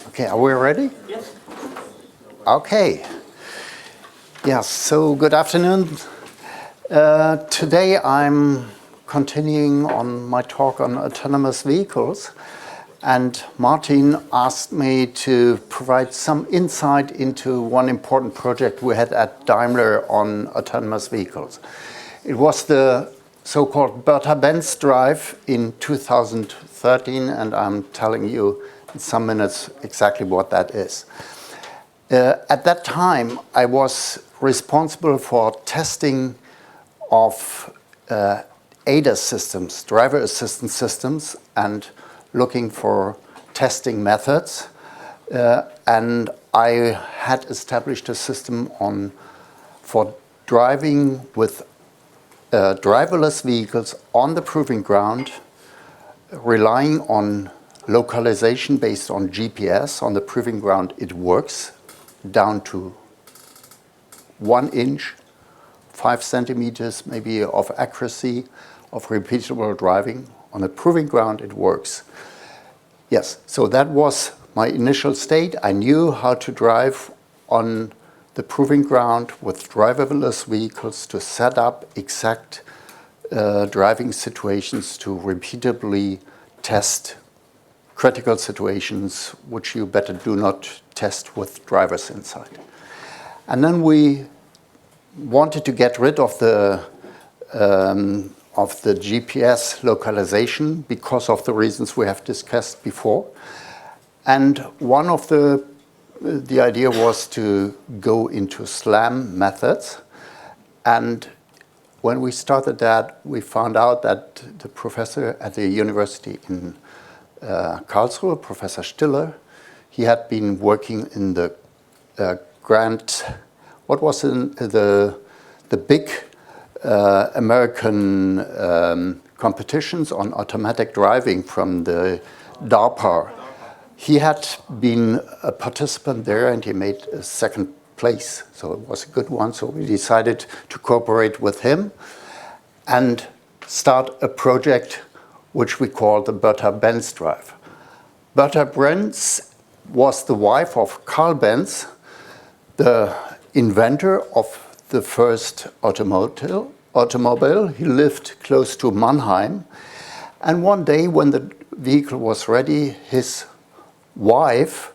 Okay, are we ready? Yes. Okay. Yes, so good afternoon. Today I'm continuing on my talk on autonomous vehicles, and Martin asked me to provide some insight into one important project we had at Daimler on autonomous vehicles. It was the so-called Bertha-Benz drive in 2013, and I'm telling you in some minutes exactly what that is. At that time, I was responsible for testing of ADAS systems, driver assistance systems, and looking for testing methods. And I had established a system for driving with driverless vehicles on the proving ground, relying on localization based on GPS. On the proving ground, it works down to 1 inch, 5 centimeters maybe of accuracy of repeatable driving. On the proving ground, it works. Yes, so that was my initial state. I knew how to drive on the proving ground with driverless vehicles to set up exact driving situations to repeatably test critical situations which you better do not test with drivers inside. And then we wanted to get rid of the GPS localization because of the reasons we have discussed before. And one of the idea was to go into SLAM methods. And when we started that, we found out that the professor at the university in Karlsruhe, Professor Stiller, he had been working in the what was in the big American competitions on automatic driving from the DARPA. He had been a participant there and he made a second place, so it was a good one. So we decided to cooperate with him and start a project which we call the Bertha-Benz drive. Bertha Benz was the wife of Carl Benz, the inventor of the first automobile. He lived close to Mannheim. And one day when the vehicle was ready, his wife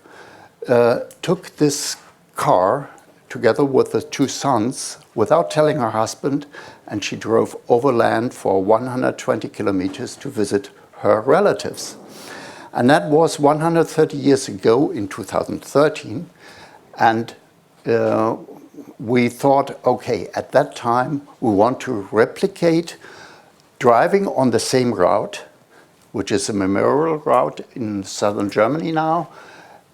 took this car together with the 2 sons without telling her husband, and she drove overland for 120 kilometers to visit her relatives. And that was 130 years ago in 2013. And we thought, okay, at that time, we want to replicate driving on the same route, which is a memorial route in southern Germany now,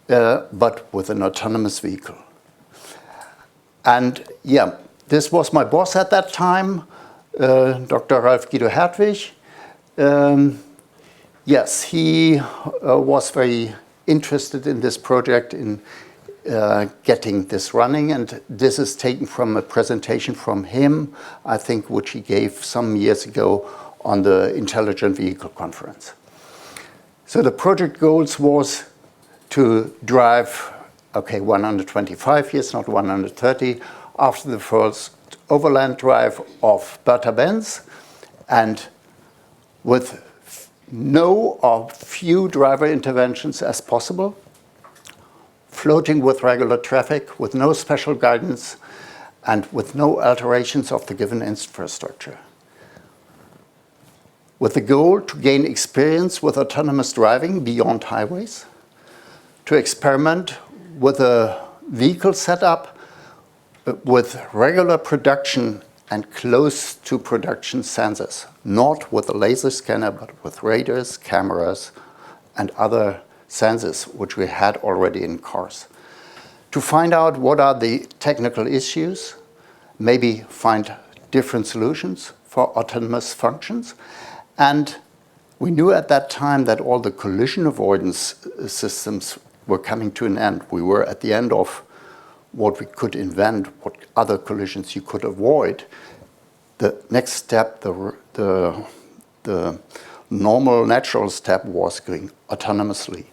but with an autonomous vehicle. And yeah, this was my boss at that time, Dr. Ralf Guido Hertwig. Yes, he was very interested in this project, in getting this running, and this is taken from a presentation from him, I think, which he gave some years ago on the Intelligent Vehicle Conference. So the project goals was to drive, 125 years, not 130, after the first overland drive of Bertha-Benz, and with no or few driver interventions as possible, floating with regular traffic, with no special guidance, and with no alterations of the given infrastructure. With the goal to gain experience with autonomous driving beyond highways, to experiment with a vehicle setup with regular production and close to production sensors, not with a laser scanner, but with radars, cameras, and other sensors, which we had already in cars. To find out what are the technical issues, maybe find different solutions for autonomous functions. And we knew at that time that all the collision avoidance systems were coming to an end. We were at the end of what we could invent, what other collisions you could avoid, the next step, the normal, natural step was going autonomously.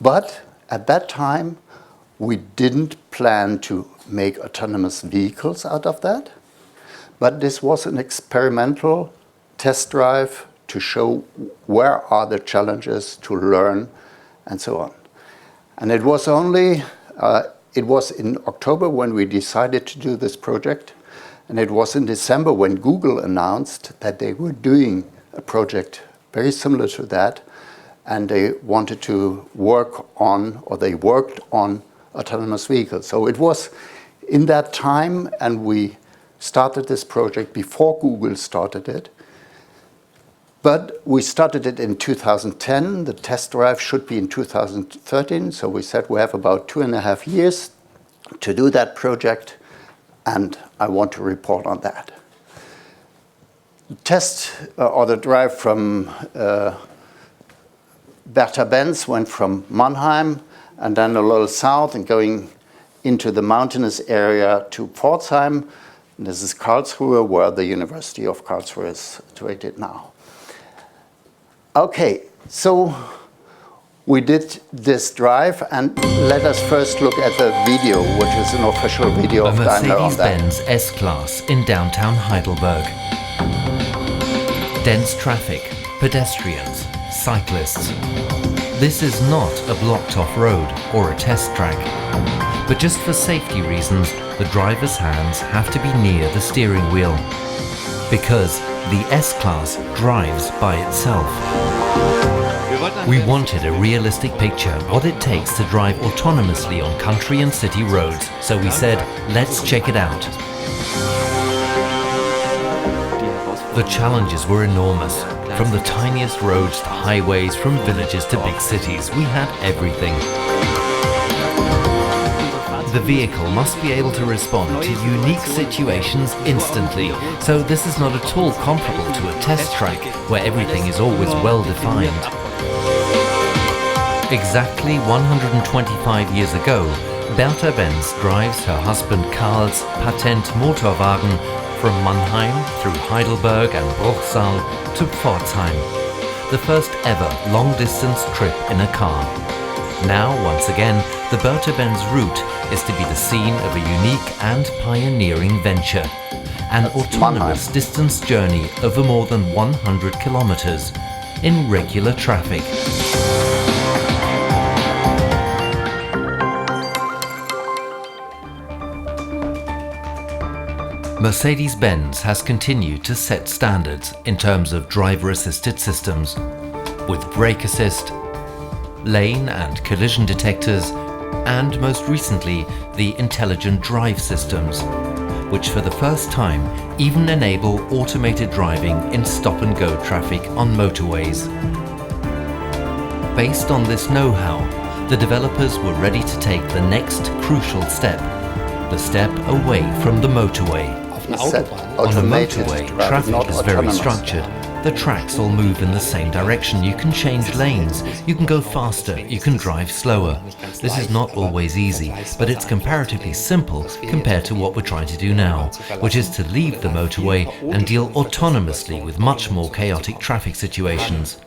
But at that time, we didn't plan to make autonomous vehicles out of that. But this was an experimental test drive to show where are the challenges to learn and so on. And it was only, it was in October when we decided to do this project. And it was in December when Google announced that they were doing a project very similar to that. And they wanted to work on, or they worked on autonomous vehicles. So it was in that time, and we started this project before Google started it. But we started it in 2010. The test drive should be in 2013. So we said we have about 2.5 years to do that project, and I want to report on that. The test or the drive from Bertha-Benz went from Mannheim and then a little south and going into the mountainous area to Pforzheim. This is Karlsruhe, where the University of Karlsruhe is situated now. Okay, so we did this drive, and let us first look at the video, which is an official video of Daimler on that. Mercedes-Benz S-Class in downtown Heidelberg. Dense traffic, pedestrians, cyclists. This is not a blocked-off road or a test track. But just for safety reasons, the driver's hands have to be near the steering wheel, because the S-Class drives by itself. We wanted a realistic picture of what it takes to drive autonomously on country and city roads, so we said, let's check it out. The challenges were enormous. From the tiniest roads to highways, from villages to big cities, we had everything. The vehicle must be able to respond to unique situations instantly, so this is not at all comparable to a test track where everything is always well defined. Exactly 125 years ago, Bertha-Benz drives her husband Karl's Patent Motorwagen from Mannheim through Heidelberg and Bruchsal to Pforzheim, the first ever long-distance trip in a car. Now, once again, the Bertha-Benz route is to be the scene of a unique and pioneering venture, an autonomous distance journey over more than 100 kilometers in regular traffic. Mercedes-Benz has continued to set standards in terms of driver-assisted systems, with brake assist, lane and collision detectors, and most recently the intelligent drive systems, which for the first time even enable automated driving in stop-and-go traffic on motorways. Based on this know-how, the developers were ready to take the next crucial step, the step away from the motorway. On a motorway, traffic is very structured. The tracks all move in the same direction. You can change lanes, you can go faster, you can drive slower. This is not always easy, but it's comparatively simple compared to what we're trying to do now, which is to leave the motorway and deal autonomously with much more chaotic traffic situations.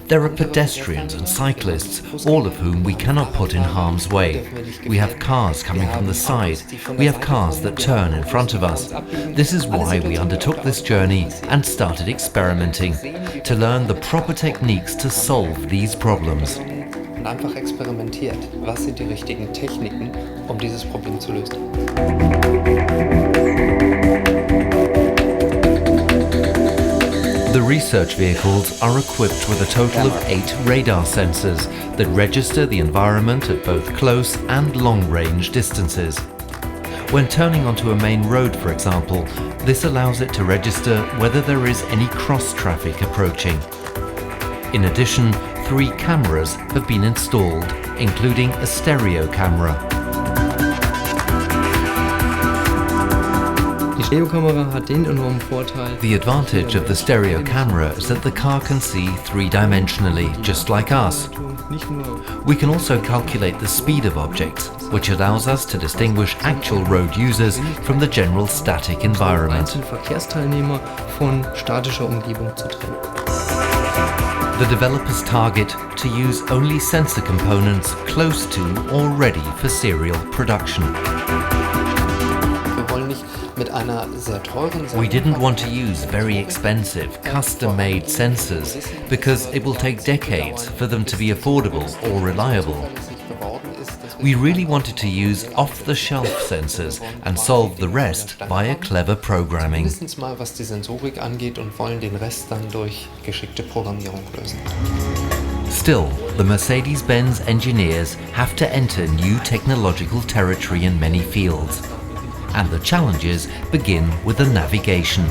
There are pedestrians and cyclists, all of whom we cannot put in harm's way. We have cars coming from the side. We have cars that turn in front of us. This is why we undertook this journey and started experimenting to learn the proper techniques to solve these problems. Und einfach experimentiert, was sind die richtigen Techniken, dieses Problem zu lösen. The research vehicles are equipped with a total of 8 radar sensors that register the environment at both close and long-range distances. When turning onto a main road, for example, this allows it to register whether there is any cross-traffic approaching. In addition, 3 cameras have been installed, including a stereo camera. Stereokamera hat den enormen Vorteil. The advantage of the stereo camera is that the car can see three-dimensionally, just like us. We can also calculate the speed of objects, which allows us to distinguish actual road users from the general static environment. Einzelne Verkehrsteilnehmer von statischer Umgebung zu trennen. The developers target to use only sensor components close to or ready for serial production. Wir wollen nicht mit einer sehr teuren We didn't want to use very expensive, custom-made sensors because it will take decades for them to be affordable or reliable. We really wanted to use off-the-shelf sensors and solve the rest via clever programming. Mindestens mal, was die Sensorik angeht, und wollen den Rest dann durch geschickte Programmierung lösen. Still, the Mercedes-Benz engineers have to enter new technological territory in many fields. And the challenges begin with the navigation.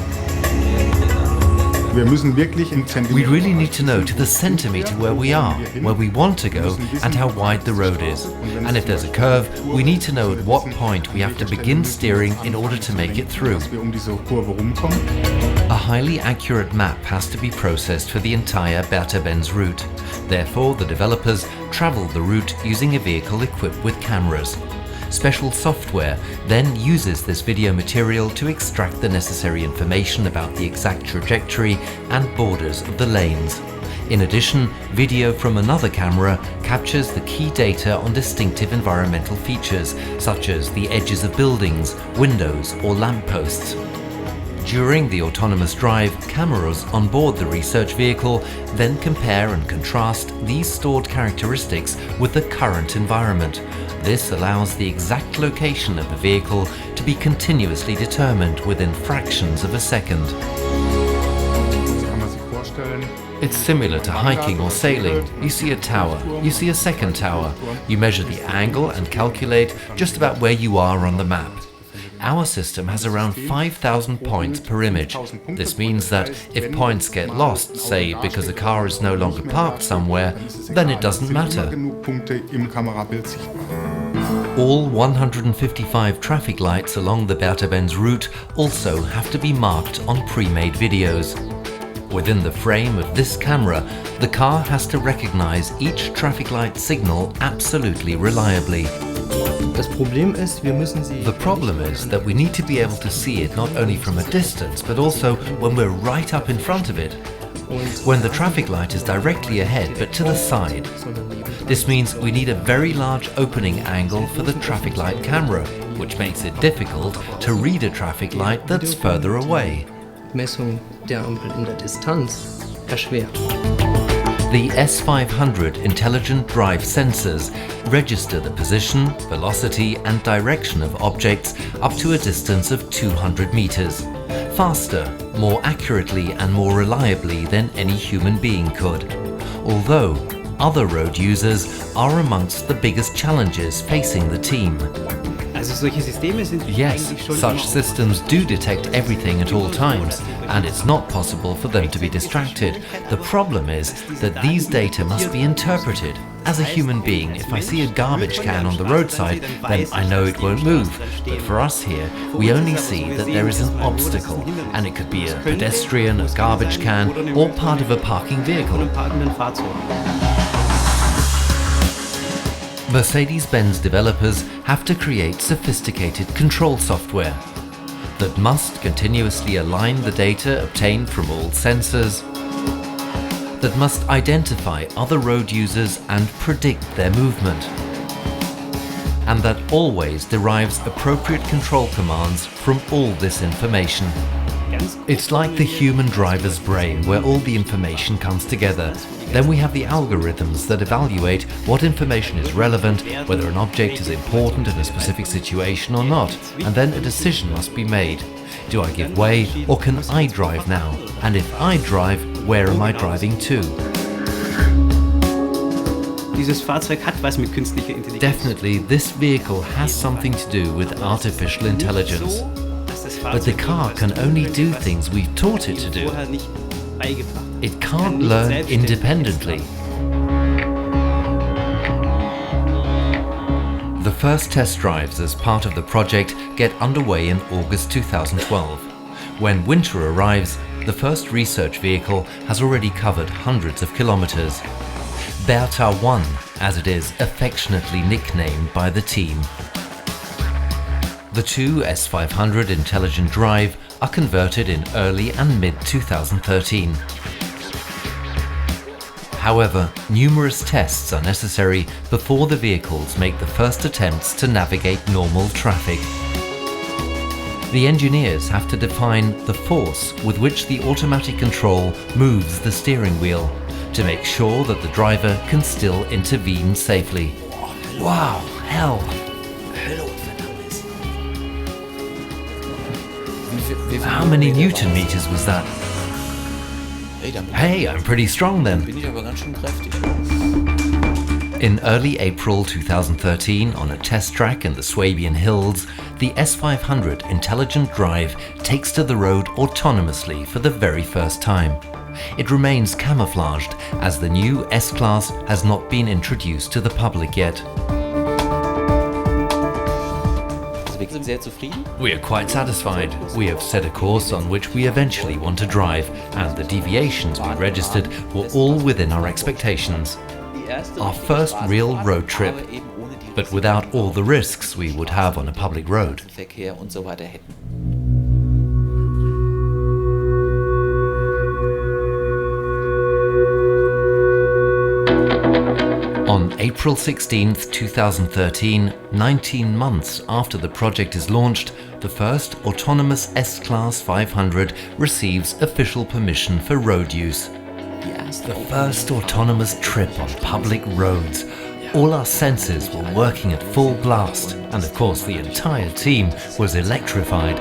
We really need to know to the centimeter where we are, where we want to go, and how wide the road is. And if there's a curve, we need to know at what point we have to begin steering in order to make it through. A highly accurate map has to be processed for the entire Bertha-Benz route. Therefore, the developers travel the route using a vehicle equipped with cameras. Special software then uses this video material to extract the necessary information about the exact trajectory and borders of the lanes. In addition, video from another camera captures the key data on distinctive environmental features, such as the edges of buildings, windows, or lampposts. During the autonomous drive, cameras on board the research vehicle then compare and contrast these stored characteristics with the current environment. This allows the exact location of the vehicle to be continuously determined within fractions of a second. It's similar to hiking or sailing. You see a tower, you see a second tower. You measure the angle and calculate just about where you are on the map. Our system has around 5,000 points per image. This means that if points get lost, say because a car is no longer parked somewhere, then it doesn't matter. All 155 traffic lights along the Bertha-Benz route also have to be marked on pre-made videos. Within the frame of this camera, the car has to recognize each traffic light signal absolutely reliably. The problem is that we need to be able to see it not only from a distance, but also when we're right up in front of it. When the traffic light is directly ahead, but to the side. This means we need a very large opening angle for the traffic light camera, which makes it difficult to read a traffic light that's further away. Messung der Ampel in der Distanz erschwert. The S500 intelligent drive sensors register the position, velocity and direction of objects up to a distance of 200 meters. Faster, more accurately and more reliably than any human being could. Although, other road users are amongst the biggest challenges facing the team. Yes, such systems do detect everything at all times, and it's not possible for them to be distracted. The problem is that these data must be interpreted. As a human being, if I see a garbage can on the roadside, then I know it won't move. But for us here, we only see that there is an obstacle, and it could be a pedestrian, a garbage can, or part of a parking vehicle. Mercedes-Benz developers have to create sophisticated control software that must continuously align the data obtained from all sensors, that must identify other road users and predict their movement, and that always derives appropriate control commands from all this information. It's like the human driver's brain, where all the information comes together. Then we have the algorithms that evaluate what information is relevant, whether an object is important in a specific situation or not, and then a decision must be made. Do I give way, or can I drive now? And if I drive, where am I driving to? Definitely, this vehicle has something to do with artificial intelligence. But the car can only do things we've taught it to do. It can't learn independently. The first test drives as part of the project get underway in August 2012. When winter arrives, the first research vehicle has already covered hundreds of kilometers. Bertha 1, as it is affectionately nicknamed by the team. The two S500 Intelligent Drive are converted in early and mid-2013. However, numerous tests are necessary before the vehicles make the first attempts to navigate normal traffic. The engineers have to define the force with which the automatic control moves the steering wheel to make sure that the driver can still intervene safely. Wow, hell! How many Newton meters was that? Hey, I'm pretty strong then. In early April 2013, on a test track in the Swabian Hills, the S500 Intelligent Drive takes to the road autonomously for the very first time. It remains camouflaged as the new S-Class has not been introduced to the public yet. We are quite satisfied. We have set a course on which we eventually want to drive, and the deviations we registered were all within our expectations. Our first real road trip, but without all the risks we would have on a public road. On April 16, 2013, 19 months after the project is launched, the first autonomous S-Class 500 receives official permission for road use. The first autonomous trip on public roads. All our senses were working at full blast, and of course the entire team was electrified.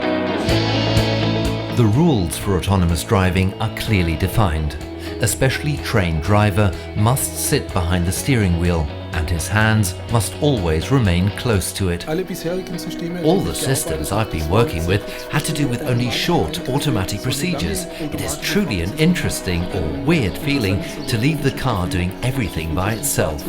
The rules for autonomous driving are clearly defined. A specially trained driver must sit behind the steering wheel, and his hands must always remain close to it. All the systems I've been working with had to do with only short automatic procedures. It is truly an interesting or weird feeling to leave the car doing everything by itself.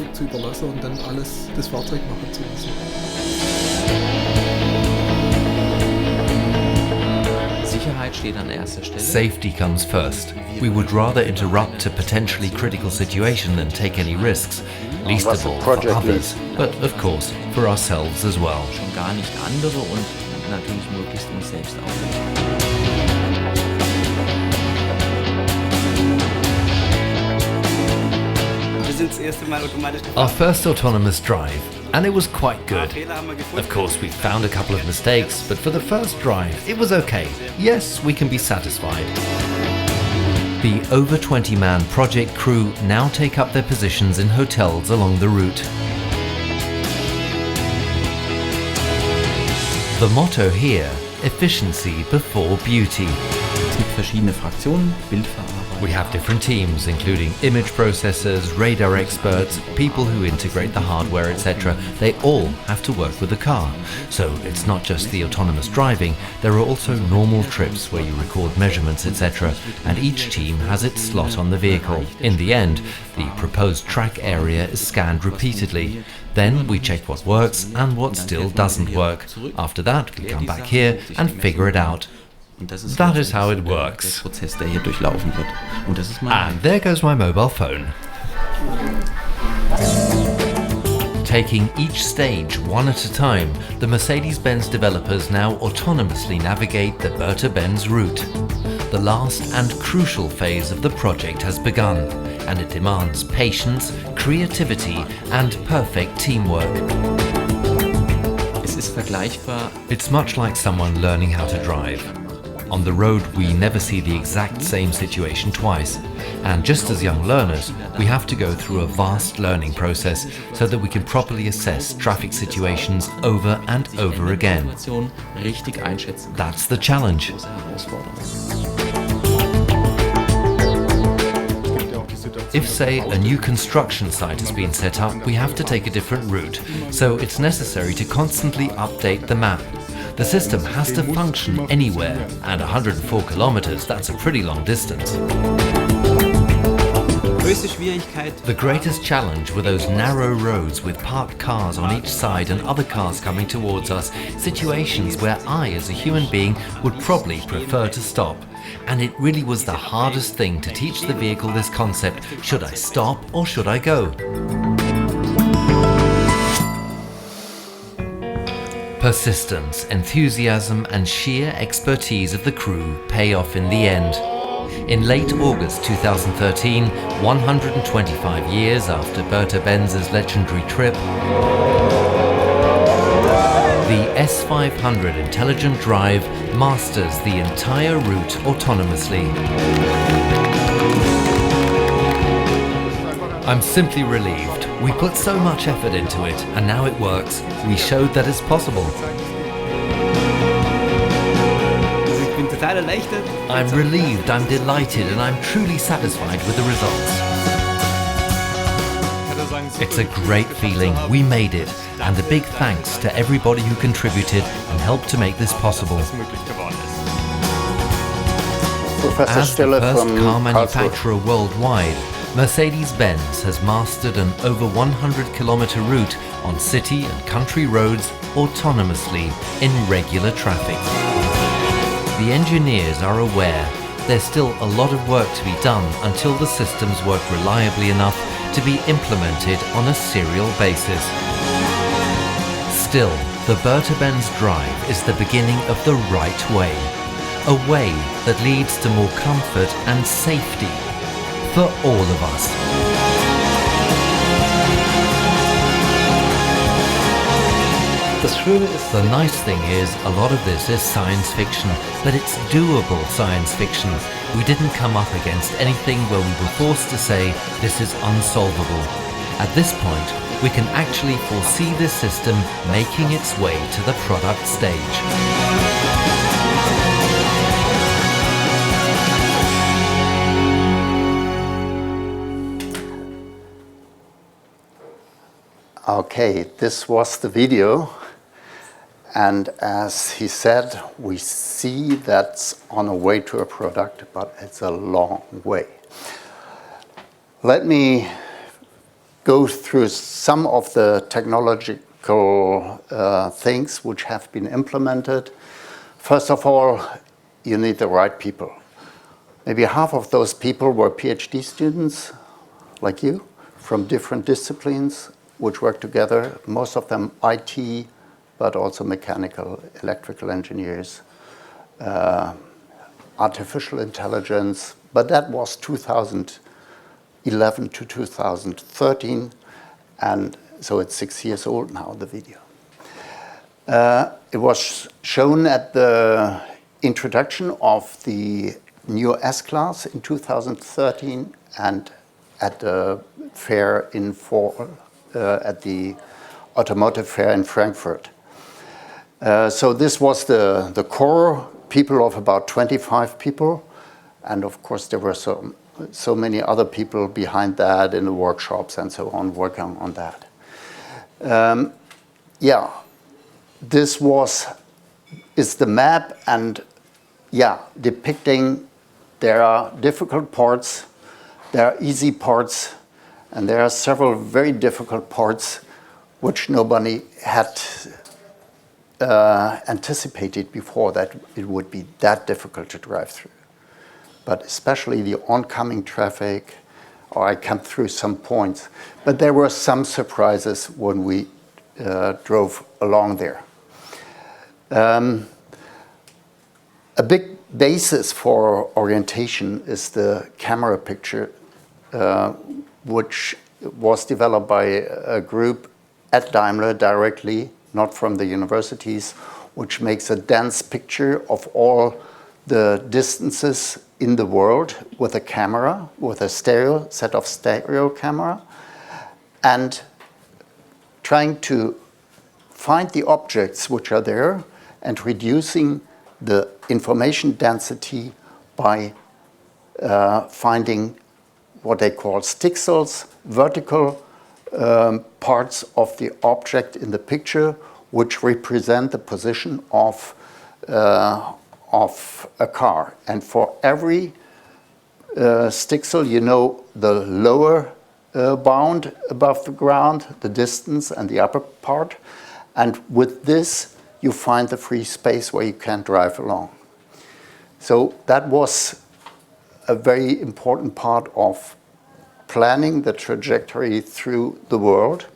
Safety comes first. We would rather interrupt a potentially critical situation than take any risks, least of all for others, but of course for ourselves as well. Our first autonomous drive, and it was quite good. Of course, we found a couple of mistakes, but for the first drive, it was okay. Yes, we can be satisfied. The over 20-man project crew now take up their positions in hotels along the route. The motto here, efficiency before beauty. We have different teams, including image processors, radar experts, people who integrate the hardware, etc. They all have to work with the car. So it's not just the autonomous driving, there are also normal trips where you record measurements, etc. And each team has its slot on the vehicle. In the end, the proposed track area is scanned repeatedly. Then we check what works and what still doesn't work. After that, we come back here and figure it out. That is how it works. And there goes my mobile phone. Taking each stage one at a time, the Mercedes-Benz developers now autonomously navigate the Bertha-Benz route. The last and crucial phase of the project has begun, and it demands patience, creativity, and perfect teamwork. It's much like someone learning how to drive. On the road, we never see the exact same situation twice. And just as young learners, we have to go through a vast learning process so that we can properly assess traffic situations over and over again. That's the challenge. If, say, a new construction site has been set up, we have to take a different route, so it's necessary to constantly update the map. The system has to function anywhere, and 104 kilometers, that's a pretty long distance. Größte Schwierigkeit. The greatest challenge were those narrow roads with parked cars on each side and other cars coming towards us, situations where I, as a human being, would probably prefer to stop. And it really was the hardest thing to teach the vehicle this concept. Should I stop or should I go? Persistence, enthusiasm and sheer expertise of the crew pay off in the end. In late August 2013, 125 years after Berta Benz's legendary trip, the S500 Intelligent Drive masters the entire route autonomously. I'm simply relieved. We put so much effort into it, and now it works. We showed that it's possible. I'm relieved, I'm delighted, and I'm truly satisfied with the results. It's a great feeling. We made it, and a big thanks to everybody who contributed and helped to make this possible. As the first car manufacturer worldwide, Mercedes-Benz has mastered an over 100-kilometer route on city and country roads autonomously in regular traffic. The engineers are aware there's still a lot of work to be done until the systems work reliably enough to be implemented on a serial basis. Still, the Berta Benz drive is the beginning of the right way. A way that leads to more comfort and safety for all of us. The nice thing is, a lot of this is science fiction, but it's doable science fiction. We didn't come up against anything where we were forced to say, this is unsolvable. At this point, we can actually foresee this system making its way to the product stage. Okay, this was the video. And as he said, we see that's on a way to a product, but it's a long way. Let me go through some of the technological things which have been implemented. First of all, you need the right people. Maybe half of those people were PhD students, like you, from different disciplines, which work together. Most of them IT, but also mechanical, electrical engineers, artificial intelligence. But that was 2011 to 2013, and so it's 6 years old now, the video. It was shown at the introduction of the new S-Class in 2013 and at the fair in fall, at the automotive fair in Frankfurt. So this was the core people of about 25 people. And of course, there were so many other people behind that in the workshops and so on, working on that. Yeah, this is the map, and yeah, depicting there are difficult parts, there are easy parts, and there are several very difficult parts which nobody had anticipated before, that it would be that difficult to drive through. But especially the oncoming traffic, or I come through some points. But there were some surprises when we drove along there. A big basis for orientation is the camera picture, which was developed by a group at Daimler directly, not from the universities, which makes a dense picture of all the distances in the world with a camera, with a set of stereo camera, and trying to find the objects which are there and reducing the information density by finding what they call stixels, vertical parts of the object in the picture, which represent the position of a car. And for every Stixel, you know the lower bound above the ground, the distance, and the upper part. And with this, you find the free space where you can drive along. So that was a very important part of planning the trajectory through the world.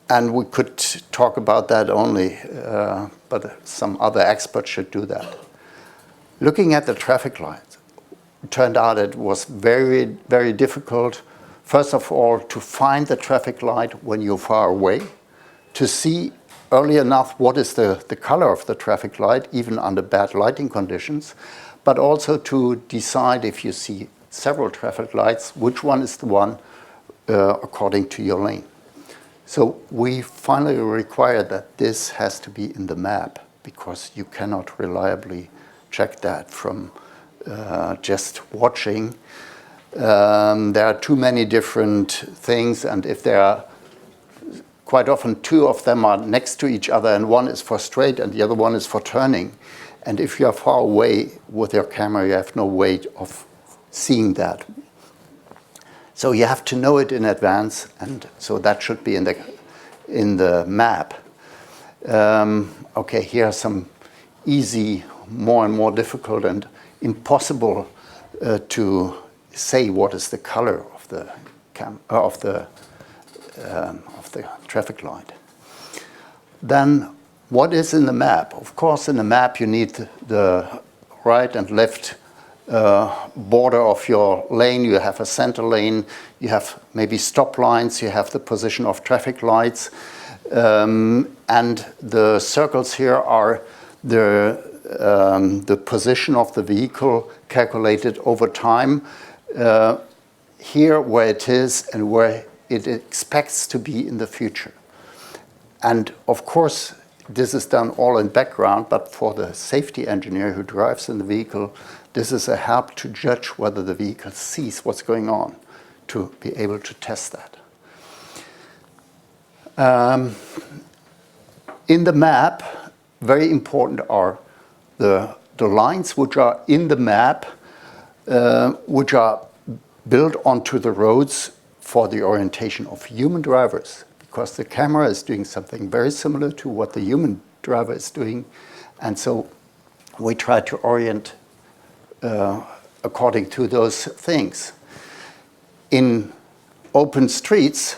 And we could talk about that only, but some other experts should do that. Looking at the traffic lights, it turned out it was very, very difficult, first of all, to find the traffic light when you're far away, to see early enough what is the color of the traffic light, even under bad lighting conditions, but also to decide if you see several traffic lights, which one is the one according to your lane. So we finally required that this has to be in the map, because you cannot reliably check that from just watching. There are too many different things, and if there are quite often two of them are next to each other, and one is for straight and the other one is for turning. And if you are far away with your camera, you have no way of seeing that. So you have to know it in advance, and so that should be in the map. Okay, here are some easy, more and more difficult and impossible to say what is the color of the traffic light. Then what is in the map? Of course, in the map you need the right and left border of your lane. You have a center lane, you have maybe stop lines, you have the position of traffic lights, and the circles here are the position of the vehicle calculated over time, here where it is and where it expects to be in the future. And of course, this is done all in background, but for the safety engineer who drives in the vehicle, this is a help to judge whether the vehicle sees what's going on, to be able to test that. In the map, very important are the lines which are in the map, which are built onto the roads for the orientation of human drivers, because the camera is doing something very similar to what the human driver is doing. And so we try to orient according to those things. In open streets,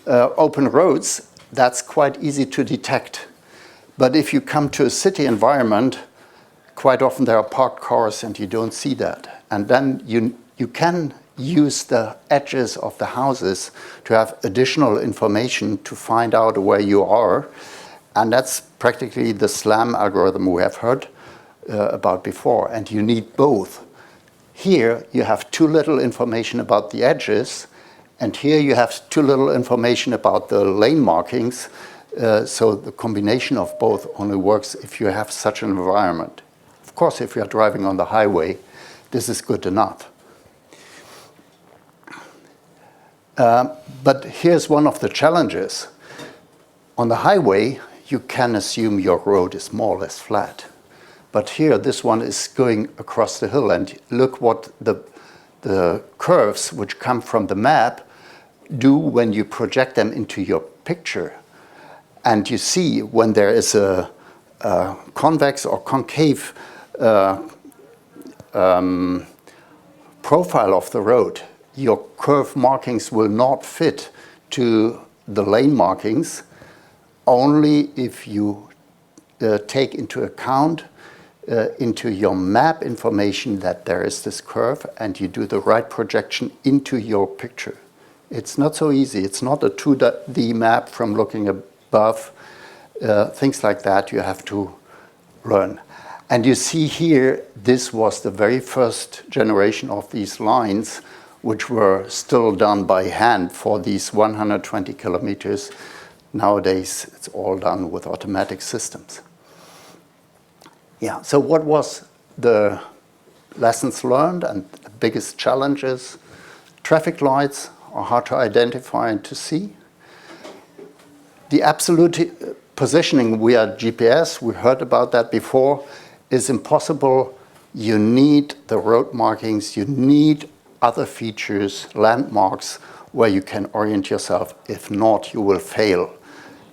open roads, that's quite easy to detect. But if you come to a city environment, quite often there are parked cars and you don't see that. And then you can use the edges of the houses to have additional information to find out where you are. And that's practically the SLAM algorithm we have heard about before. And you need both. Here you have too little information about the edges, and here you have too little information about the lane markings. So the combination of both only works if you have such an environment. Of course, if you're driving on the highway, this is good enough. But here's one of the challenges. On the highway, you can assume your road is more or less flat. But here, this one is going across the hill, and look what the curves which come from the map do when you project them into your picture. And you see when there is a convex or concave profile of the road, your curve markings will not fit to the lane markings, only if you take into account into your map information that there is this curve and you do the right projection into your picture. It's not so easy. It's not a 2D map from looking above. Things like that you have to learn. And you see here, this was the very first generation of these lines, which were still done by hand for these 120 kilometers. Nowadays, it's all done with automatic systems. Yeah, so what was the lessons learned and the biggest challenges? Traffic lights are hard to identify and to see. The absolute positioning via GPS, we heard about that before, is impossible you need the road markings, you need other features, landmarks, where you can orient yourself. If not, you will fail.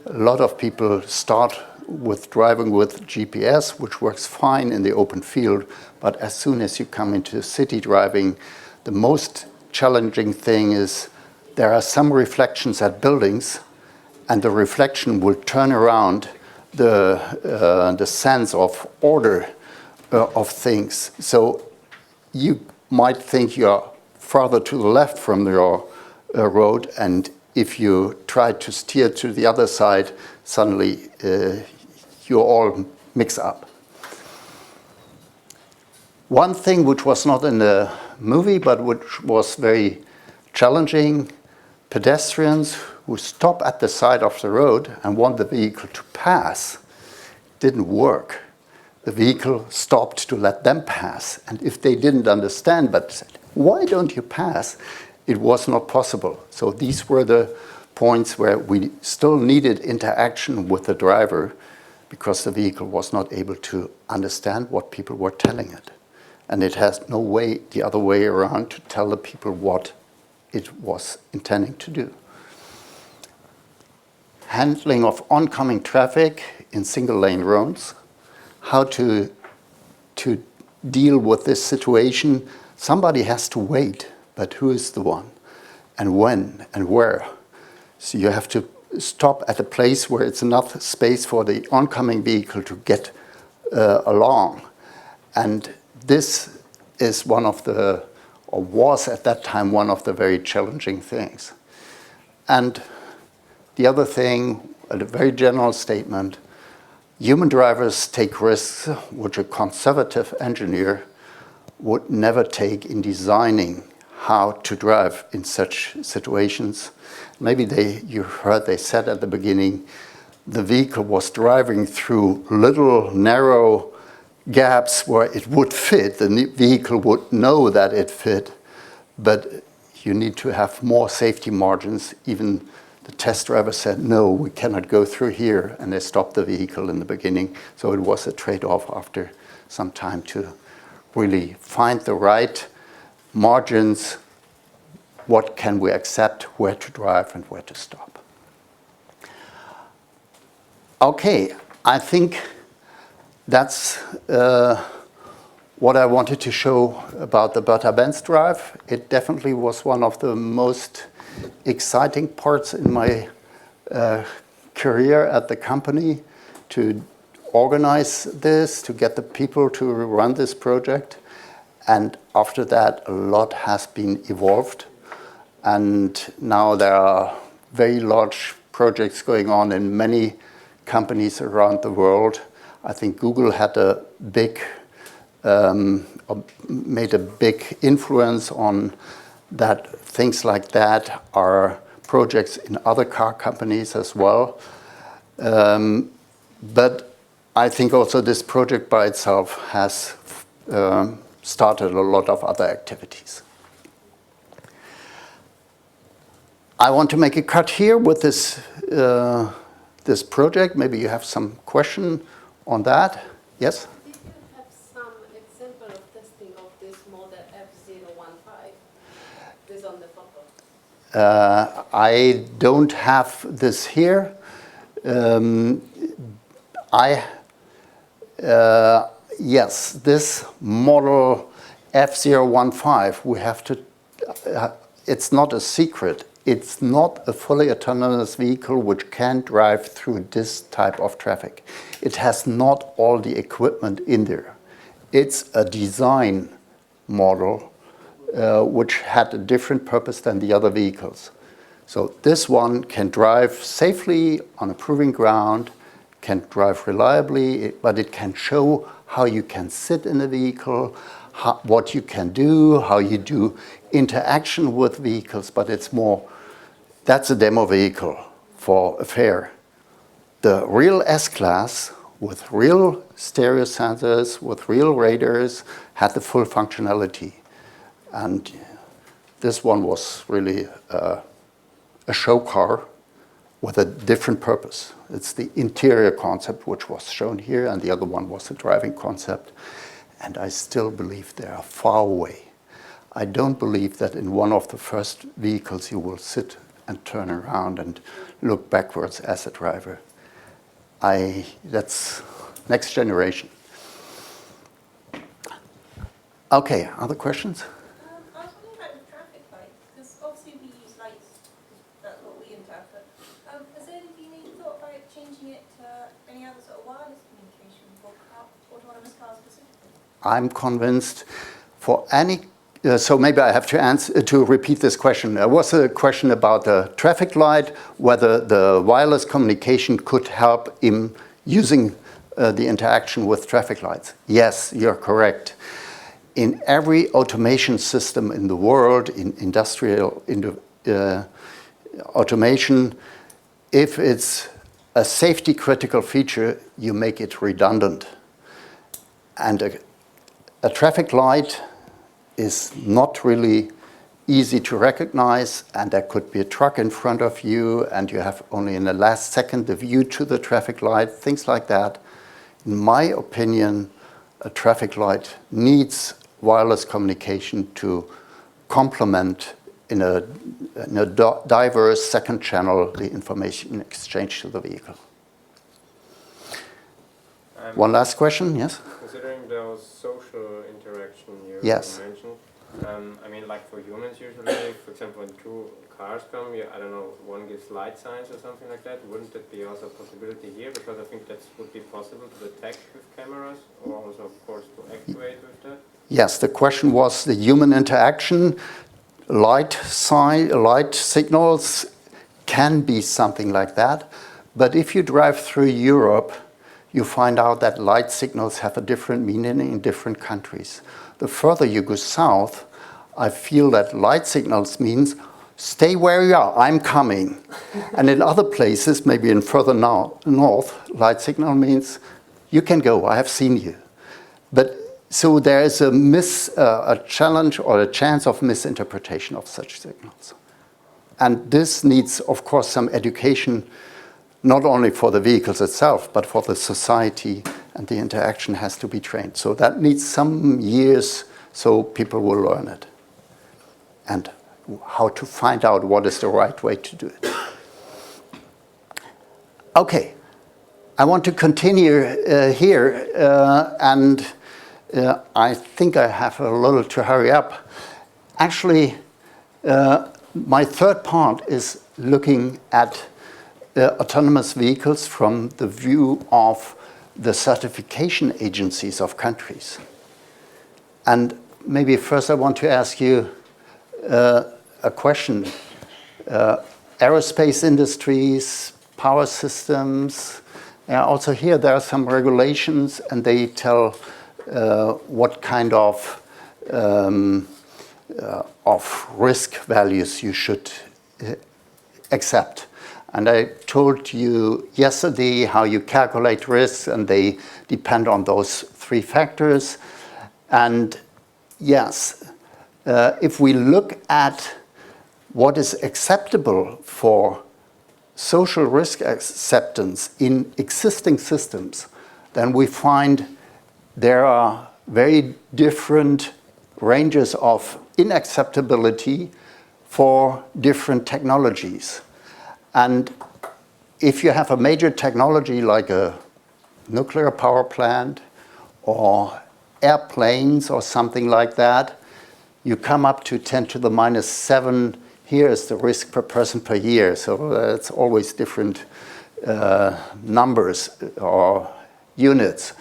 A lot of people start with driving with GPS, which works fine in the open field, but as soon as you come into city driving, the most challenging thing is there are some reflections at buildings, and the reflection will turn around the sense of order of things. So you might think you're farther to the left from your road, and if you try to steer to the other side, suddenly you all mix up. One thing which was not in the movie, but which was very challenging, pedestrians who stop at the side of the road and want the vehicle to pass, didn't work. The vehicle stopped to let them pass. And if they didn't understand but said, why don't you pass? It was not possible. So these were the points where we still needed interaction with the driver because the vehicle was not able to understand what people were telling it. And it has no way the other way around to tell the people what it was intending to do. Handling of oncoming traffic in single-lane roads, how to deal with this situation. Somebody has to wait, but who is the one? And when and where? So you have to stop at a place where it's enough space for the oncoming vehicle to get along. And this is one of the, or was at that time, one of the very challenging things. And the other thing, a very general statement, human drivers take risks which a conservative engineer would never take in designing how to drive in such situations. Maybe you heard they said at the beginning, the vehicle was driving through little narrow gaps where it would fit. The vehicle would know that it fit, but you need to have more safety margins. Even the test driver said, no, we cannot go through here, and they stopped the vehicle in the beginning. So it was a trade-off after some time to really find the right margins, what can we accept, where to drive and where to stop. Okay, I think that's what I wanted to show about the Bertha-Benz drive. It definitely was one of the most exciting parts in my career at the company, to organize this, to get the people to run this project. And after that, a lot has been evolved. And now there are very large projects going on in many companies around the world. I think Google had a big, made a big influence on that. Things like that are projects in other car companies as well. But I think also this project by itself has started a lot of other activities. I want to make a cut here with this, this project. Maybe you have some question on that. Yes? Did you have some example of testing of this model F015? This on the photo. I don't have this here. Yes, this model F015, we have to, it's not a secret. It's not a fully autonomous vehicle which can drive through this type of traffic. It has not all the equipment in there. It's a design model which had a different purpose than the other vehicles. So this one can drive safely on a proving ground, can drive reliably, but it can show how you can sit in a vehicle, what you can do, how you do interaction with vehicles, but it's more, that's a demo vehicle for a fair. The real S-Class with real stereo sensors, with real radars, had the full functionality. And this one was really a show car with a different purpose. It's the interior concept which was shown here, and the other one was the driving concept. and I still believe they are far away. I don't believe that in one of the first vehicles you will sit and turn around and look backwards as a driver. That's next generation. Okay, other questions? I was wondering about the traffic lights, because obviously we use lights, that's what we interpret. Has there been any thought about changing it to any other sort of wireless communication for autonomous cars specifically? I'm convinced for any, so maybe I have to answer to repeat this question. There was a question about the traffic light, whether the wireless communication could help in using the interaction with traffic lights. Yes, you're correct. In every automation system in the world, in industrial automation, if it's a safety critical feature, you make it redundant. And a traffic light is not really easy to recognize, and there could be a truck in front of you, and you have only in the last second the view to the traffic light, things like that. In my opinion, a traffic light needs wireless communication to complement in a diverse second channel the information exchange to the vehicle. One last question, yes? Considering those social interaction you Yes. mentioned, I mean, like for humans usually, for example, when two cars come, I don't know, one gives light signs or something like that. Wouldn't that be also a possibility here? Because I think that would be possible to detect with cameras, or also, of course, to actuate with that. Yes, the question was the human interaction. Light signals can be something like that. But if you drive through Europe, you find out that light signals have a different meaning in different countries. The further you go south, I feel that light signals means stay where you are, I'm coming. And in other places, maybe in further north, light signal means you can go, I have seen you. But so there is a challenge or a chance of misinterpretation of such signals. And this needs, of course, some education, not only for the vehicles itself, but for the society, and the interaction has to be trained. So that needs some years so people will learn it. And how to find out what is the right way to do it. Okay, I want to continue here, and I think I have a little to hurry up. Actually, my third part is looking at autonomous vehicles from the view of the certification agencies of countries. And maybe first I want to ask you a question. Aerospace industries, power systems, also here there are some regulations, and they tell what kind of risk values you should accept. And I told you yesterday how you calculate risks, and they depend on those three factors. And yes, if we look at what is acceptable for social risk acceptance in existing systems, then we find there are very different ranges of inacceptability for different technologies. And if you have a major technology like a nuclear power plant or airplanes or something like that, you come up to 10 to the minus 7. Here is the risk per person per year. So it's always different numbers or units.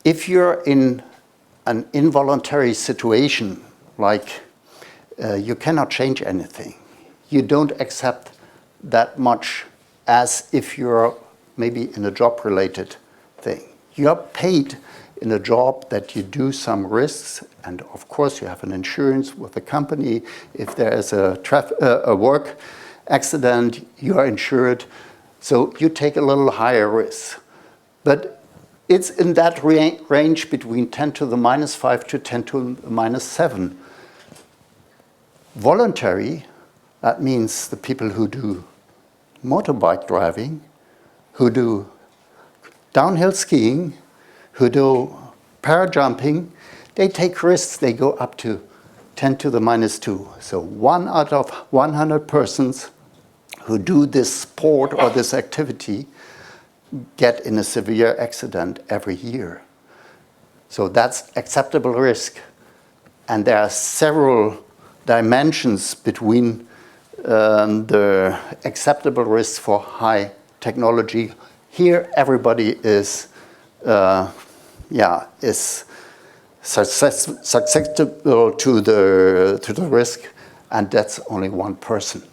If you're in an involuntary situation, like you cannot change anything, you don't accept that much as if you're maybe in a job-related thing. You're paid in a job that you do some risks, and of course you have an insurance with the company. If there is a work accident, you are insured, so you take a little higher risk. But it's in that range between 10 to the minus 5 to 10 to the minus 7. Voluntary, that means the people who do motorbike driving, who do downhill skiing, who do parajumping, they take risks, they go up to 10 to the minus 2. So 1 out of 100 persons who do this sport or this activity get in a severe accident every year. So that's acceptable risk. And there are several dimensions between the acceptable risk for high technology. Here, everybody is susceptible to the risk, and that's only one person.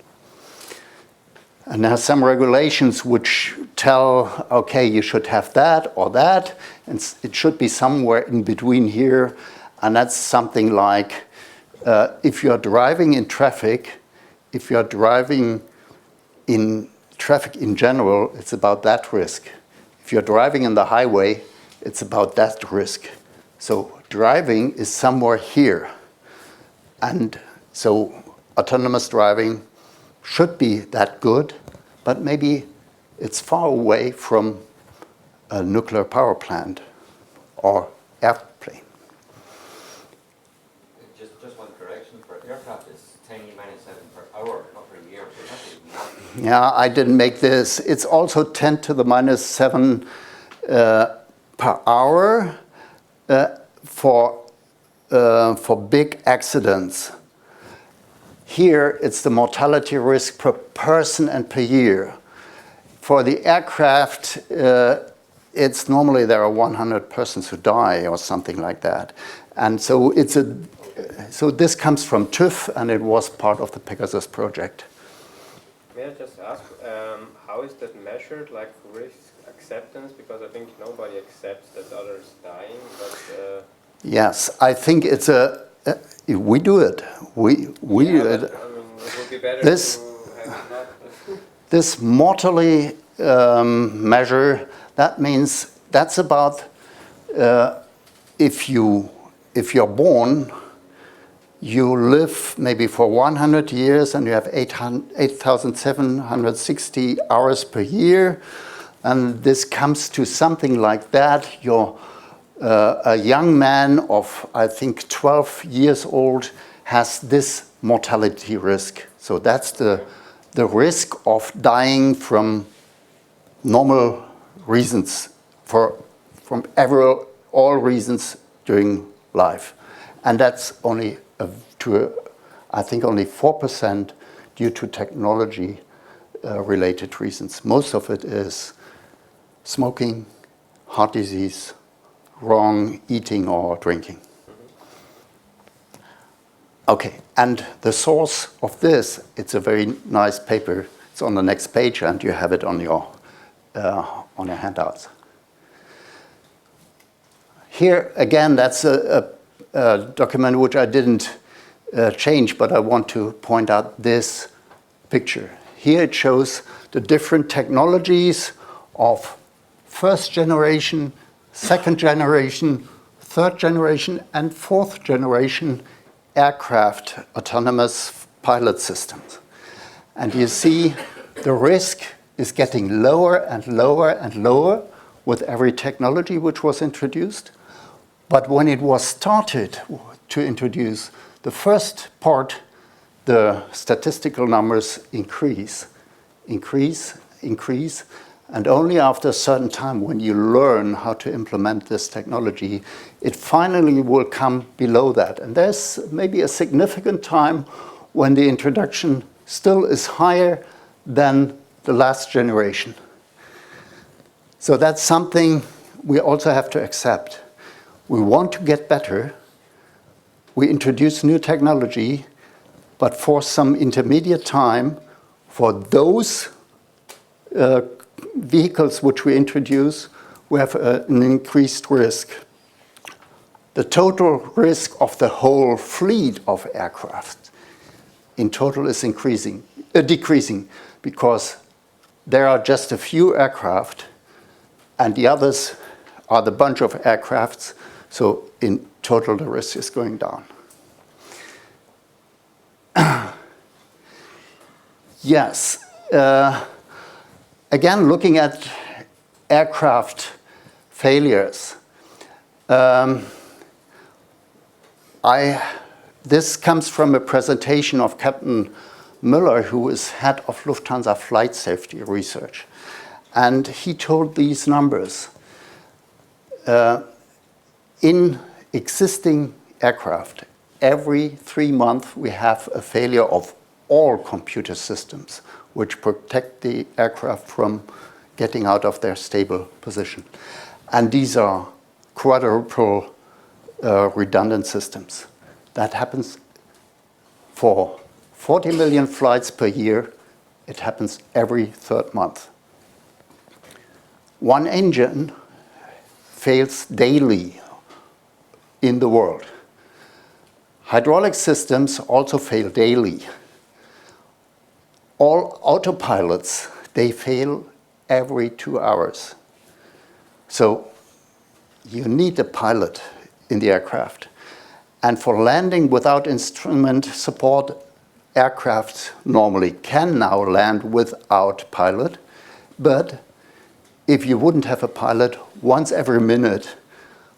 And there are some regulations which tell, okay, you should have that or that, and it should be somewhere in between here. And that's something like, if you're driving in traffic, if you're driving in traffic in general, it's about that risk. If you're driving on the highway, it's about that risk. So driving is somewhere here. And so autonomous driving should be that good, but maybe it's far away from a nuclear power plant or airplane. Just one correction, for aircraft is 10 minus 7 per hour, not per year. So yeah, I didn't make this. It's also 10 to the minus 7 per hour for big accidents. Here, it's the mortality risk per person and per year. For the aircraft, it's normally there are 100 persons who die or something like that. And so so this comes from TÜV, and it was part of the Pegasus project. May I just ask, how is that measured, like risk acceptance? Because I think nobody accepts that others dying, but... Yes, I think it's we do it. We do it. I mean, it would be better to have it not... This mortality measure, that means that's about if you're born, you live maybe for 100 years and you have 8,760 hours per year, and this comes to something like that. You're a young man of, I think, 12 years old has this mortality risk. So that's the risk of dying from normal reasons, from all reasons during life. And that's only I think only 4% due to technology related reasons. Most of it is smoking, heart disease, wrong eating or drinking. Okay, and the source of this, it's a very nice paper. It's on the next page, and you have it on your handouts. Here again, that's a document which I didn't change, but I want to point out this picture. Here it shows the different technologies of first generation, second generation, third generation, and fourth generation aircraft autonomous pilot systems. And you see the risk is getting lower and lower and lower with every technology which was introduced. But when it was started to introduce the first part, the statistical numbers increase, and only after a certain time, when you learn how to implement this technology, it finally will come below that. And there's maybe a significant time when the introduction still is higher than the last generation. So that's something we also have to accept. We want to get better. We introduce new technology, but for some intermediate time, for those vehicles which we introduce, we have an increased risk. The total risk of the whole fleet of aircraft in total is decreasing, because there are just a few aircraft, and the others are the bunch of aircrafts. So in total, the risk is going down. Yes. Again, looking at aircraft failures, This comes from a presentation of Captain Müller, who is head of Lufthansa flight safety research. And he told these numbers. In existing aircraft, every 3 months we have a failure of all computer systems which protect the aircraft from getting out of their stable position. And these are quadruple redundant systems. That happens for 40 million flights per year. It happens every 3rd month. One engine fails daily in the world. Hydraulic systems also fail daily. All autopilots, they fail every 2 hours. So you need a pilot in the aircraft. And for landing without instrument support, aircraft normally can now land without pilot. But if you wouldn't have a pilot, once every minute,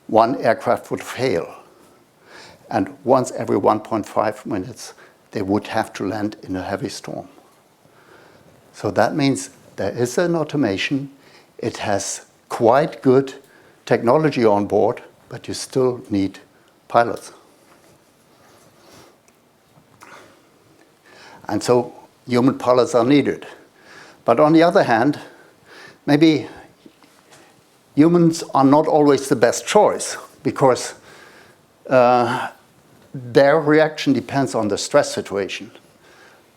one aircraft would fail. And once every 1.5 minutes, they would have to land in a heavy storm. So that means there is an automation. It has quite good technology on board, but you still need pilots. And so human pilots are needed. But on the other hand, maybe humans are not always the best choice, because their reaction depends on the stress situation.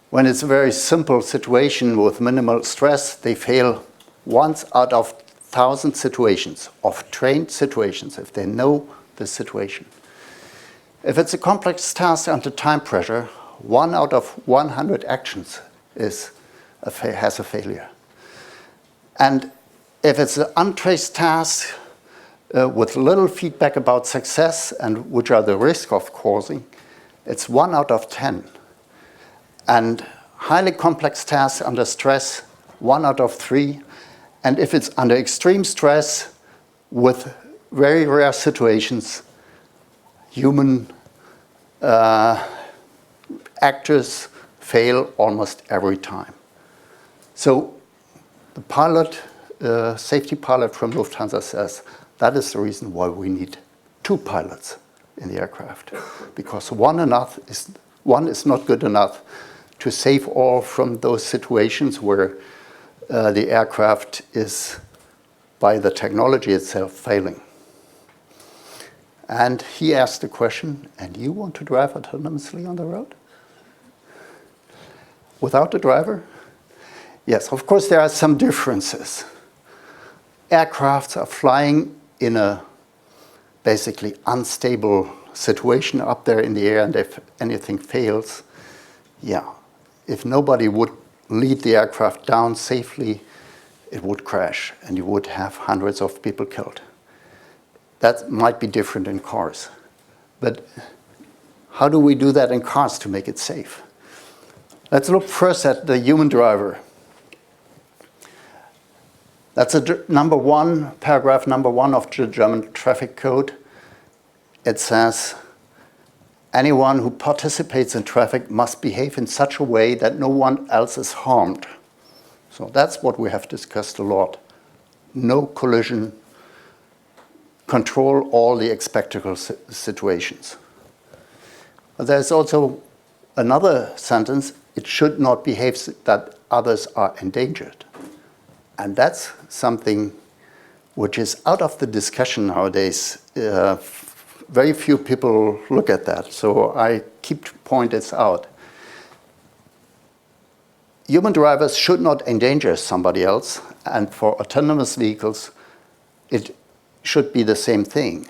When it's a very simple situation with minimal stress, they fail once out of 1,000 situations, of trained situations, if they know the situation. If it's a complex task under time pressure, 1 out of 100 actions has a failure. And if it's an untraced task with little feedback about success and which are the risk of causing, it's 1 out of 10. And highly complex tasks under stress, 1 out of 3. And if it's under extreme stress with very rare situations, human actors fail almost every time. So the pilot, safety pilot from Lufthansa says, that is the reason why we need 2 pilots in the aircraft, because one is not good enough to save all from those situations where the aircraft is, by the technology itself, failing. And he asked the question, and you want to drive autonomously on the road? Without a driver? Yes, of course there are some differences. Aircrafts are flying in a basically unstable situation up there in the air, and if anything fails, if nobody would lead the aircraft down safely, it would crash and you would have hundreds of people killed. That might be different in cars. But how do we do that in cars to make it safe? Let's look first at the human driver. That's paragraph number 1 of the German traffic code. It says, anyone who participates in traffic must behave in such a way that no one else is harmed. So that's what we have discussed a lot. No collision, control all the expected situations. But there's also another sentence, it should not behave that others are endangered. And that's something which is out of the discussion nowadays. Very few people look at that, so I keep to point this out. Human drivers should not endanger somebody else, and for autonomous vehicles, it should be the same thing.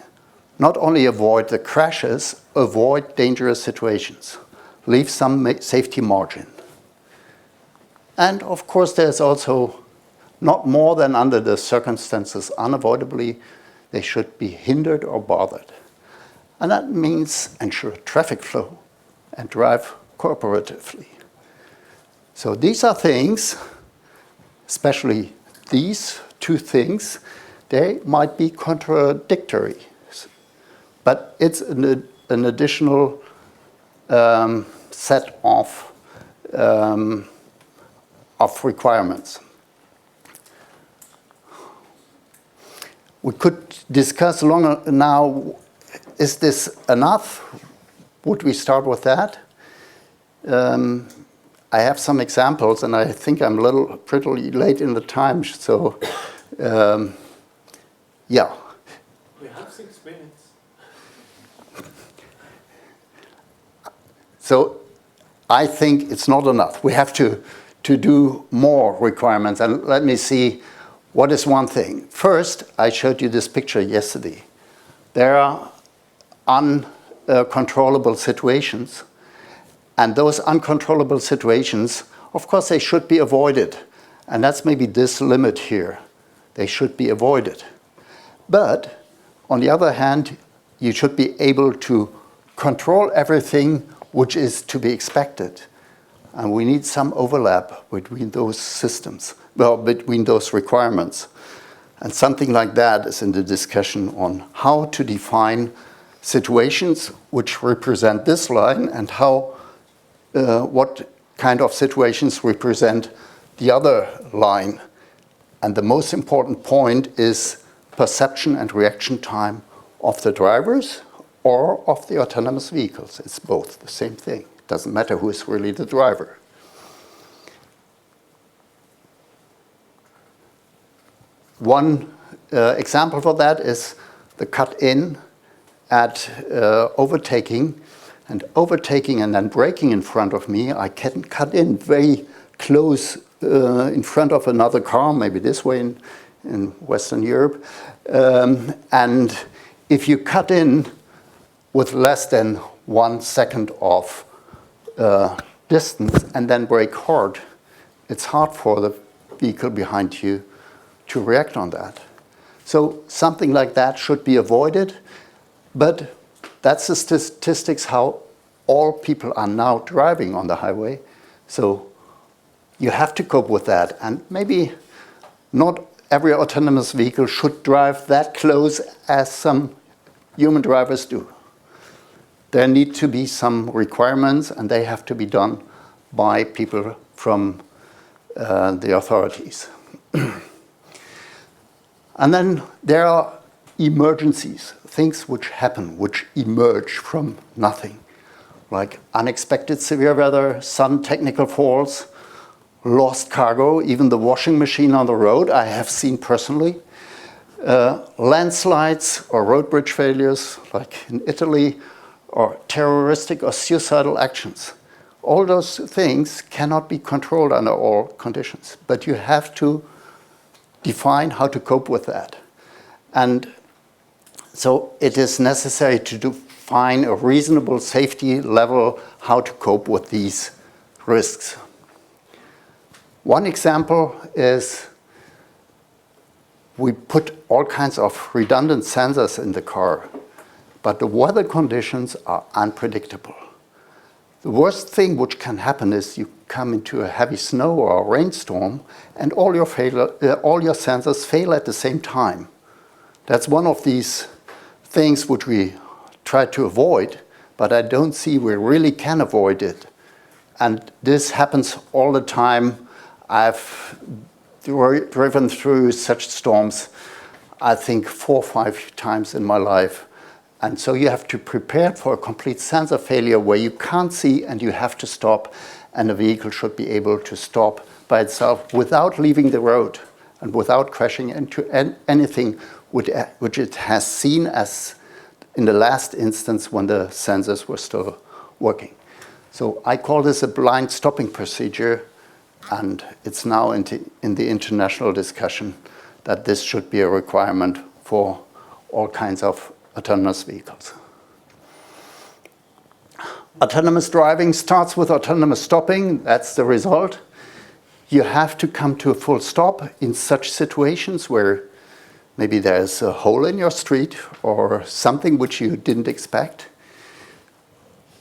Not only avoid the crashes, avoid dangerous situations. Leave some safety margin. And of course, there's also not more than under the circumstances unavoidably, they should be hindered or bothered. And that means ensure traffic flow and drive cooperatively. So these are things, especially these 2 things, they might be contradictory. but it's an additional set of requirements. We could discuss longer now, is this enough? Would we start with that? I have some examples, and I think I'm pretty late in the time, so yeah. We have 6 minutes. So I think it's not enough. We have to do more requirements, and let me see what is one thing. First, I showed you this picture yesterday. There are uncontrollable situations. And those uncontrollable situations, of course, they should be avoided. And that's maybe this limit here. They should be avoided. But on the other hand, you should be able to control everything which is to be expected. And we need some overlap between those systems, well, between those requirements. And something like that is in the discussion on how to define situations which represent this line and how what kind of situations represent the other line. And the most important point is perception and reaction time of the drivers or of the autonomous vehicles. It's both the same thing. It doesn't matter who is really the driver. One example for that is the cut-in at overtaking. And overtaking and then braking in front of me, I can cut in very close in front of another car, maybe this way in Western Europe. And if you cut in with less than 1 second of distance and then brake hard, it's hard for the vehicle behind you to react on that. So something like that should be avoided, but that's the statistics how all people are now driving on the highway. So you have to cope with that. And maybe not every autonomous vehicle should drive that close as some human drivers do. There need to be some requirements, and they have to be done by people from the authorities. And then there are emergencies, things which happen, which emerge from nothing, like unexpected severe weather, sudden technical faults, lost cargo, even the washing machine on the road I have seen personally, landslides or road bridge failures, like in Italy, or terroristic or suicidal actions. All those things cannot be controlled under all conditions, but you have to define how to cope with that. And so it is necessary to define a reasonable safety level, how to cope with these risks. One example is we put all kinds of redundant sensors in the car, but the weather conditions are unpredictable. The worst thing which can happen is you come into a heavy snow or a rainstorm and all your sensors fail at the same time. That's one of these things which we try to avoid, but I don't see we really can avoid it. And this happens all the time. I've driven through such storms, I think 4 or 5 times in my life. And so you have to prepare for a complete sensor failure where you can't see and you have to stop, and the vehicle should be able to stop by itself without leaving the road and without crashing into anything which it has seen as in the last instance when the sensors were still working. So I call this a blind stopping procedure, and it's now in the international discussion that this should be a requirement for all kinds of autonomous vehicles. Autonomous driving starts with autonomous stopping. That's the result. You have to come to a full stop in such situations where maybe there's a hole in your street or something which you didn't expect.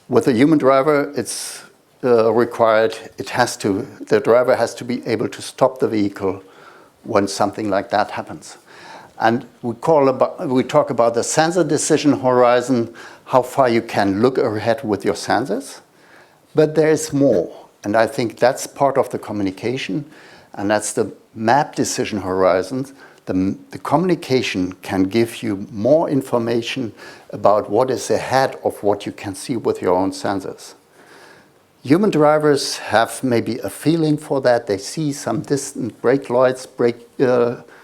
With a human driver, it's required. The driver has to be able to stop the vehicle when something like that happens. And we talk about the sensor decision horizon, how far you can look ahead with your sensors. But there is more, and I think that's part of the communication, and that's the map decision horizons. The communication can give you more information about what is ahead of what you can see with your own sensors. Human drivers have maybe a feeling for that. They see some distant brake lights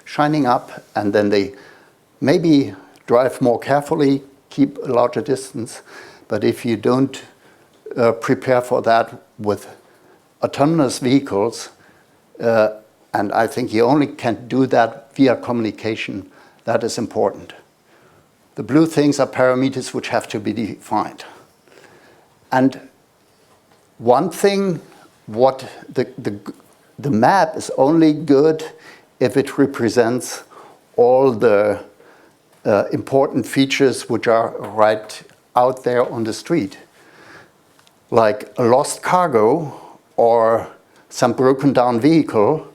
shining up, and then they maybe drive more carefully, keep a larger distance. But if you don't prepare for that with autonomous vehicles, and I think you only can do that via communication, that is important. The blue things are parameters which have to be defined. And one thing, what the map is only good if it represents all the important features which are right out there on the street. Like a lost cargo or some broken down vehicle,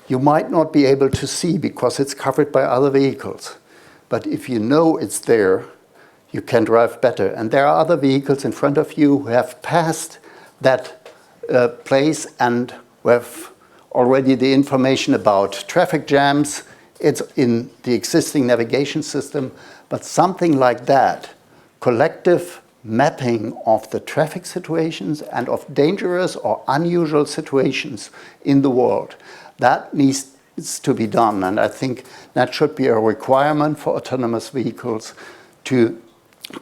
you might not be able to see because it's covered by other vehicles. But if you know it's there, you can drive better. And there are other vehicles in front of you who have passed that place and who have already the information about traffic jams. It's in the existing navigation system. But something like that, collective mapping of the traffic situations and of dangerous or unusual situations in the world, that needs to be done. And I think that should be a requirement for autonomous vehicles to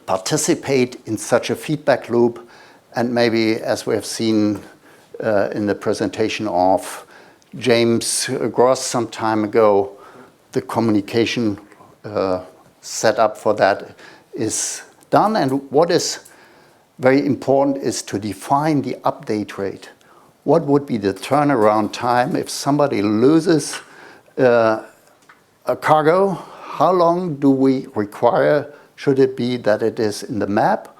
participate in such a feedback loop. And maybe, as we have seen in the presentation of James Gross some time ago, the communication set up for that is done. And what is very important is to define the update rate. What would be the turnaround time if somebody loses a cargo? How long do we require? Should it be that it is in the map?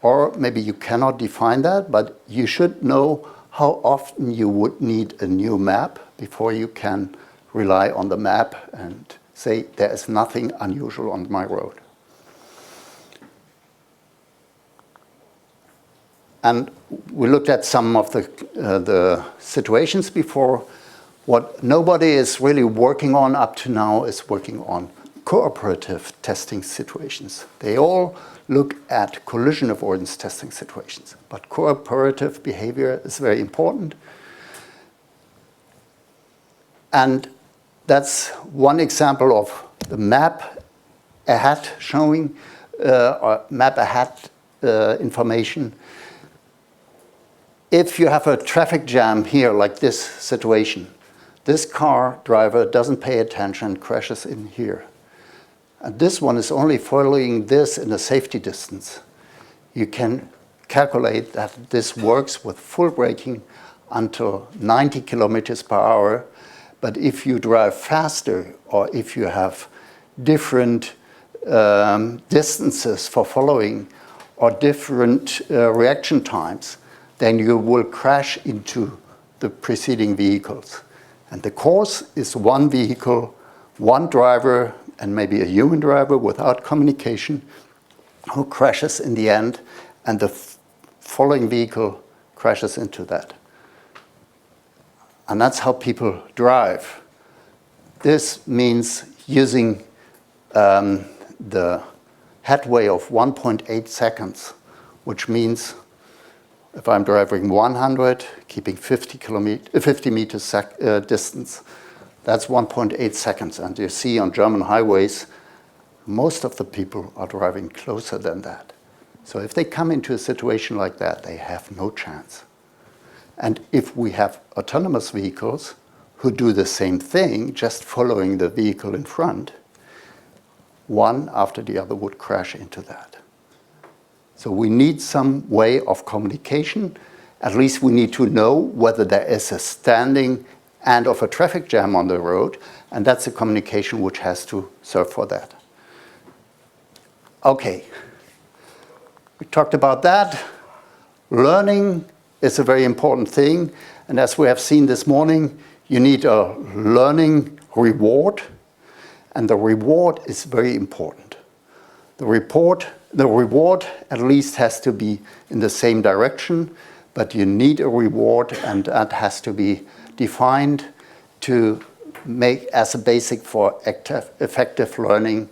Or maybe you cannot define that, but you should know how often you would need a new map before you can rely on the map and say there is nothing unusual on my road. And we looked at some of the situations before. What nobody is really working on up to now is working on cooperative testing situations. They all look at collision avoidance testing situations, but cooperative behavior is very important. And that's one example of the map ahead showing, or map ahead information. If you have a traffic jam here, like this situation, this car driver doesn't pay attention, crashes in here. And this one is only following this in a safety distance. You can calculate that this works with full braking until 90 kilometers per hour. But if you drive faster, or if you have different distances for following, or different reaction times, then you will crash into the preceding vehicles. And the course is one vehicle, one driver, and maybe a human driver without communication who crashes in the end, and the following vehicle crashes into that. And that's how people drive. This means using the headway of 1.8 seconds, which means if I'm driving 100, keeping 50 meters distance, that's 1.8 seconds. And you see on German highways, most of the people are driving closer than that. So if they come into a situation like that, they have no chance. And if we have autonomous vehicles who do the same thing, just following the vehicle in front, one after the other would crash into that. So we need some way of communication. At least we need to know whether there is a standing and of a traffic jam on the road, and that's a communication which has to serve for that. Okay, we talked about that. Learning is a very important thing, and as we have seen this morning, you need a learning reward. And the reward is very important. The reward at least has to be in the same direction, but you need a reward, and that has to be defined to make as a basic for effective learning.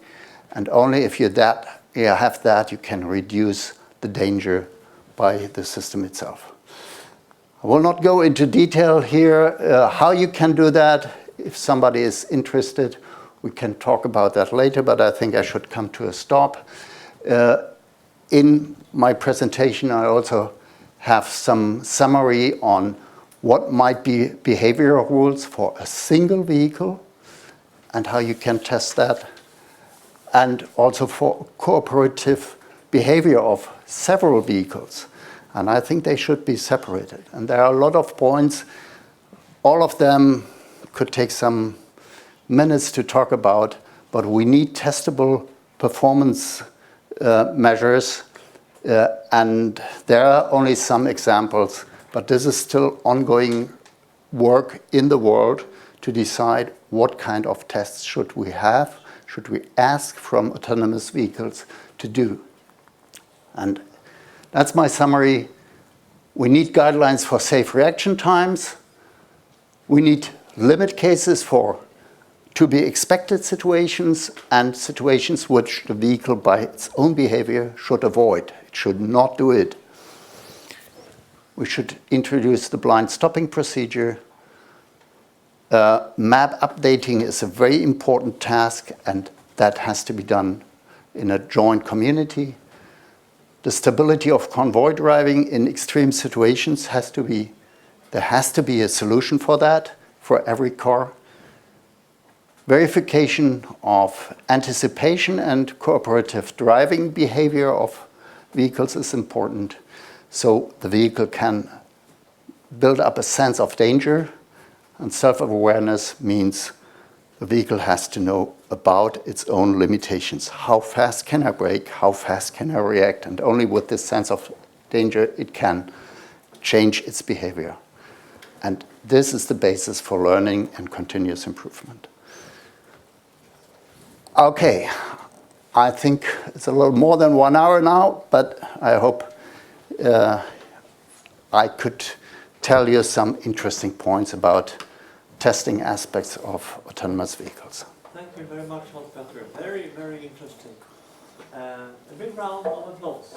And only if you have that, you can reduce the danger by the system itself. I will not go into detail here how you can do that. If somebody is interested, we can talk about that later, but I think I should come to a stop. In my presentation, I also have some summary on what might be behavioral rules for a single vehicle and how you can test that, and also for cooperative behavior of several vehicles. And I think they should be separated. And there are a lot of points. All of them could take some minutes to talk about, but we need testable performance measures. And there are only some examples, but this is still ongoing work in the world to decide what kind of tests should we have, should we ask from autonomous vehicles to do. And that's my summary. We need guidelines for safe reaction times. We need limit cases for to be expected situations and situations which the vehicle by its own behavior should avoid. It should not do it. We should introduce the blind stopping procedure. Map updating is a very important task, and that has to be done in a joint community. The stability of convoy driving in extreme situations there has to be a solution for that, for every car. Verification of anticipation and cooperative driving behavior of vehicles is important, so the vehicle can build up a sense of danger, and self-awareness means the vehicle has to know about its own limitations. How fast can I brake? How fast can I react? And only with this sense of danger it can change its behavior. And this is the basis for learning and continuous improvement. Okay, I think it's a little more than 1 hour now, but I hope I could tell you some interesting points about testing aspects of autonomous vehicles. Thank you very much, Hans-Peter. Very, very interesting. A big round of applause.